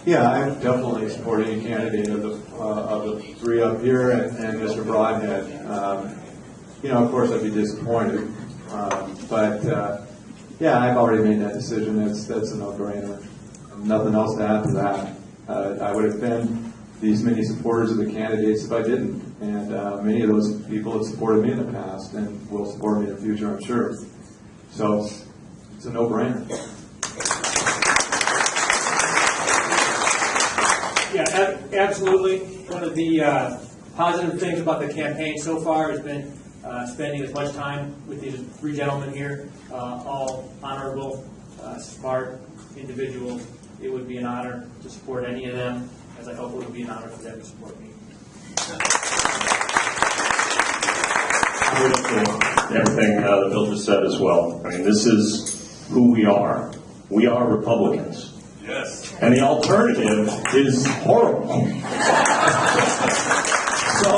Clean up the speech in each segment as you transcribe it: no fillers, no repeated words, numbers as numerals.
Yeah, I definitely support any candidate of the three up here and Mr. Broadhead. Of course, I'd be disappointed, but yeah, I've already made that decision. That's a no-brainer. Nothing else to add to that. I would offend these many supporters of the candidates if I didn't, and many of those people have supported me in the past and will support me in the future, I'm sure. So it's a no-brainer. Yeah, absolutely. One of the positive things about the campaign so far has been spending as much time with these three gentlemen here, all honorable, smart individuals. It would be an honor to support any of them, as I hope it would be an honor for them to support me. I would echo everything that Bill just said as well. I mean, this is who we are. We are Republicans. Yes. And the alternative is horrible. So,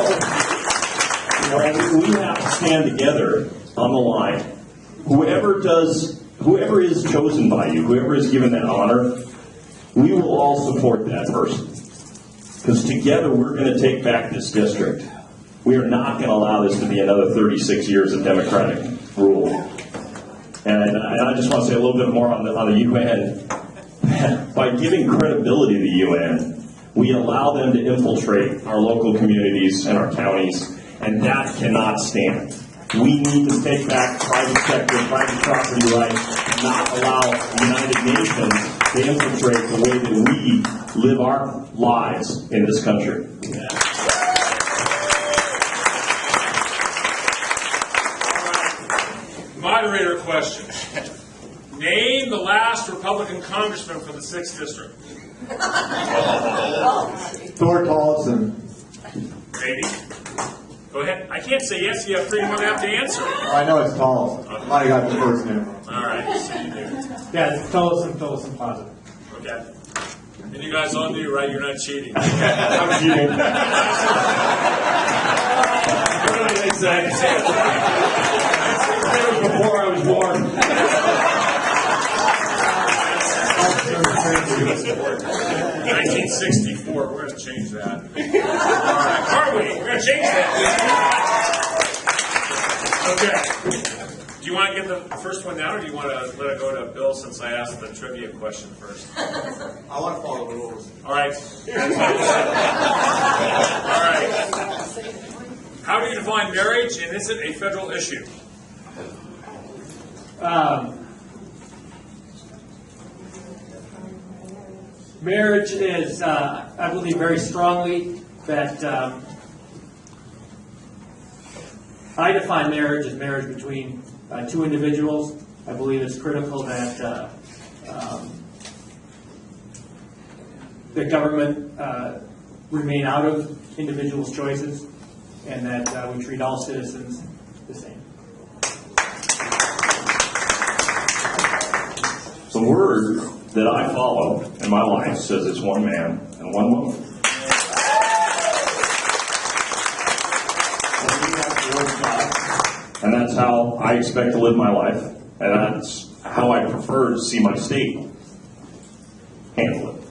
we have to stand together on the line. Whoever is chosen by you, whoever is given that honor, we will all support that person. Because together we're going to take back this district. We are not going to allow this to be another 36 years of Democratic rule. And I just want to say a little bit more on the UN. By giving credibility to the UN, we allow them to infiltrate our local communities and our counties, and that cannot stand. We need to take back private sector, private property rights, and not allow the United Nations to infiltrate the way that we live our lives in this country. Moderator question. Name the last Republican congressman from the 6th District. Thor Tollefson. Maybe. Go ahead. I can't say yes. You have 3 more to have to answer. Oh, I know it's Tollefson. I might have got the first name. All right. So you do. Yeah, it's Tollefson positive. Okay. And you guys all knew, right? You're not cheating. I'm cheating. What did they say? That was before I was born. 1964. We're going to change that. All right. Are we? We're going to change that. Okay. Do you want to get the first one now, or do you want to let it go to Bill since I asked the trivia question first? I want to follow the rules. All right. All right. How do you define marriage, and is it a federal issue? Marriage is, I believe very strongly that I define marriage as marriage between two individuals. I believe it's critical that the government remain out of individuals' choices, and that we treat all citizens the same. The word that I follow in my life says it's one man and one woman. And that's how I expect to live my life, and that's how I prefer to see my state handle it.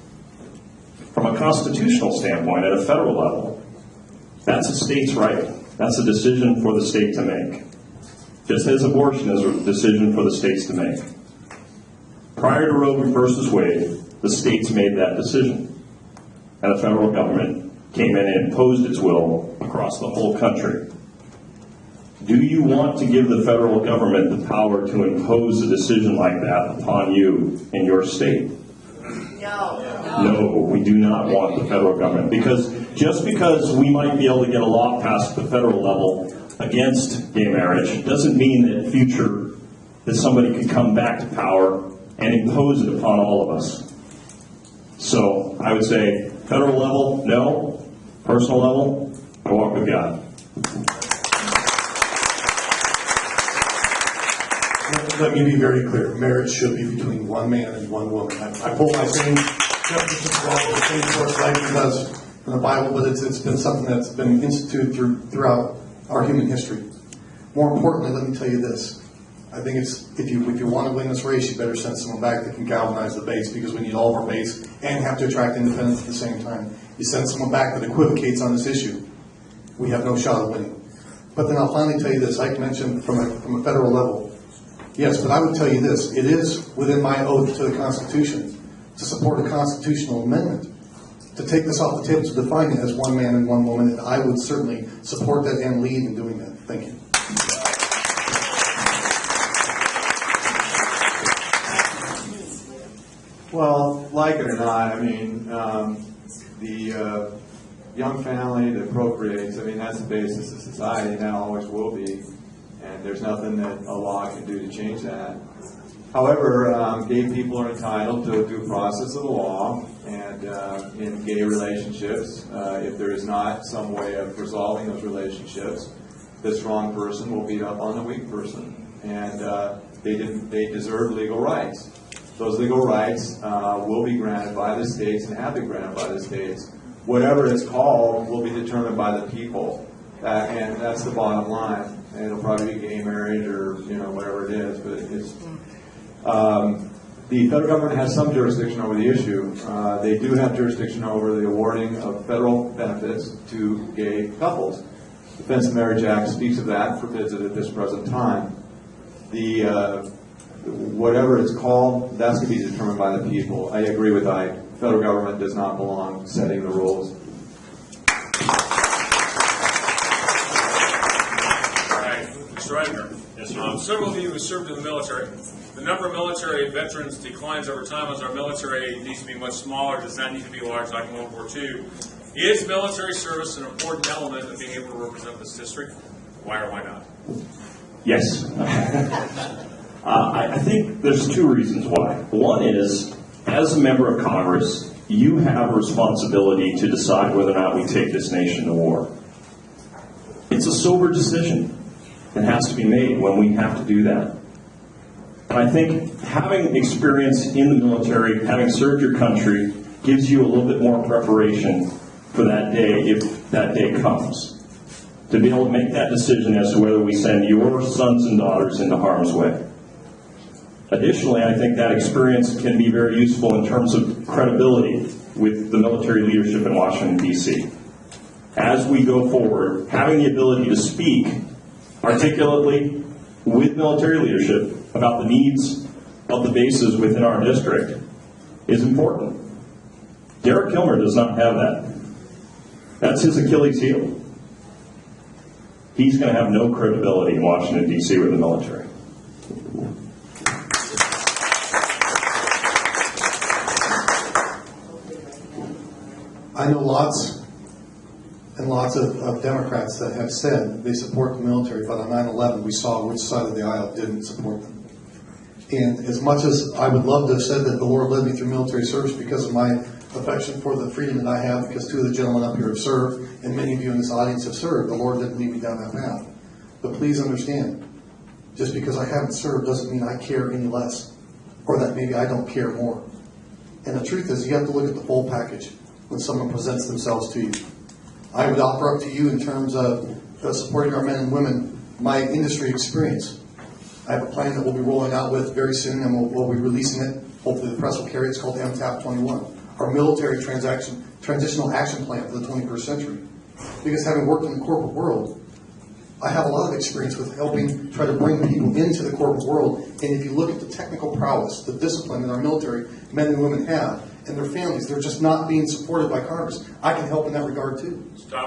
From a constitutional standpoint, at a federal level, that's a state's right. That's a decision for the state to make. Just as abortion is a decision for the states to make. Prior to Roe v. Wade, the states made that decision. And the federal government came in and imposed its will across the whole country. Do you want to give the federal government the power to impose a decision like that upon you in your state? No. No, we do not want the federal government. Because just because we might be able to get a law passed at the federal level against gay marriage doesn't mean that in the future that somebody could come back to power and impose it upon all of us. So I would say federal level, no. Personal level, I walk with God. Let me be very clear. Marriage should be between one man and one woman. I pull my same definition from the same source like it does in the Bible, but it's been something that's been instituted throughout our human history. More importantly, let me tell you this. I think it's, if you want to win this race, you better send someone back that can galvanize the base, because we need all of our base and have to attract independents at the same time. You send someone back that equivocates on this issue, we have no shot of winning. But then I'll finally tell you this, Ike mentioned from a federal level. Yes, but I would tell you this, it is within my oath to the Constitution to support a constitutional amendment, to take this off the table, to define it as one man and one woman, and I would certainly support that and lead in doing that. Thank you. Well, like it or not, I mean, the young family that procreates, I mean, that's the basis of society, and that always will be. And there's nothing that a law can do to change that. However, gay people are entitled to a due process of the law, and in gay relationships, if there is not some way of resolving those relationships, the strong person will beat up on the weak person, and they deserve legal rights. Those legal rights will be granted by the states and have been granted by the states. Whatever it's called will be determined by the people, and that's the bottom line. And it'll probably be gay marriage or whatever it is, but it's the federal government has some jurisdiction over the issue. They do have jurisdiction over the awarding of federal benefits to gay couples. The Defense of Marriage Act speaks of that, forbids it at this present time. The whatever it's called, that's going to be determined by the people. I agree with Ike. Federal government does not belong setting the rules. All right, Mr. Eichner. Yes, sir. Several of you who served in the military. The number of military veterans declines over time as our military needs to be much smaller, does not need to be large like World War II. Is military service an important element of being able to represent this district? Why or why not? Yes. I think there's two reasons why. One is, as a member of Congress, you have a responsibility to decide whether or not we take this nation to war. It's a sober decision that has to be made when we have to do that. And I think having experience in the military, having served your country, gives you a little bit more preparation for that day, if that day comes, to be able to make that decision as to whether we send your sons and daughters into harm's way. Additionally, I think that experience can be very useful in terms of credibility with the military leadership in Washington, D.C. As we go forward, having the ability to speak articulately with military leadership about the needs of the bases within our district is important. Derek Kilmer does not have that. That's his Achilles heel. He's going to have no credibility in Washington, D.C. with the military. I know lots and lots of Democrats that have said they support the military, but on 9/11 we saw which side of the aisle didn't support them. And as much as I would love to have said that the Lord led me through military service because of my affection for the freedom that I have, because two of the gentlemen up here have served, and many of you in this audience have served, the Lord didn't lead me down that path. But please understand, just because I haven't served doesn't mean I care any less, or that maybe I don't care more. And the truth is, you have to look at the full package when someone presents themselves to you. I would offer up to you, in terms of supporting our men and women, my industry experience. I have a plan that we'll be rolling out with very soon, and we'll be releasing it. Hopefully the press will carry it. It's called MTAP 21, our military transitional action plan for the 21st century. Because having worked in the corporate world, I have a lot of experience with helping try to bring people into the corporate world. And if you look at the technical prowess, the discipline that our military men and women have, and their families, they're just not being supported by Congress. I can help in that regard too,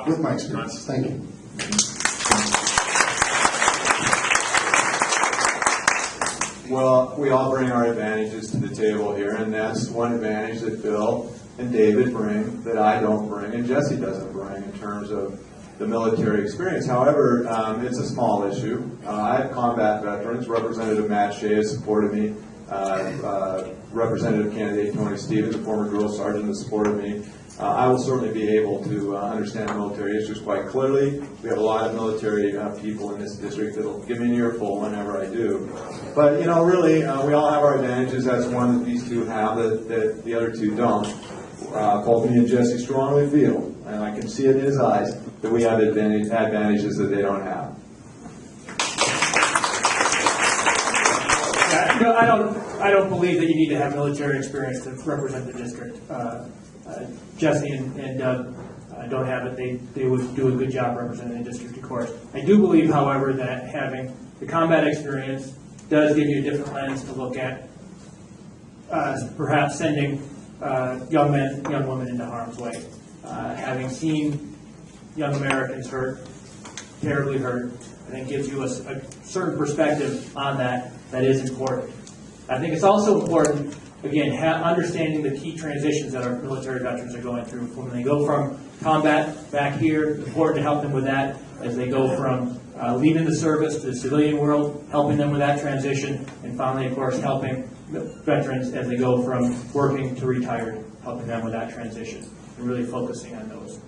with my experience. Thank you. Well, we all bring our advantages to the table here, and that's one advantage that Bill and David bring that I don't bring and Jesse doesn't bring in terms of the military experience. However, it's a small issue. I have combat veterans. Representative Matt Shea has supported me. Representative candidate Tony Stevens, a former drill sergeant, has supported me. I will certainly be able to understand military issues quite clearly. We have a lot of military people in this district that will give me an earful whenever I do. But, really, we all have our advantages. That's one that these two have that the other two don't. Both me and Jesse strongly feel, and I can see it in his eyes, that we have advantages that they don't have. No, I don't believe that you need to have military experience to represent the district. Jesse and Doug don't have it. They would do a good job representing the district, of course. I do believe, however, that having the combat experience does give you a different lens to look at perhaps sending young men, young women into harm's way. Having seen young Americans hurt, terribly hurt, I think gives you a certain perspective on that is important. I think it's also important, again, understanding the key transitions that our military veterans are going through. When they go from combat back here, it's important to help them with that. As they go from leaving the service to the civilian world, helping them with that transition. And finally, of course, helping veterans as they go from working to retired, helping them with that transition. And really focusing on those.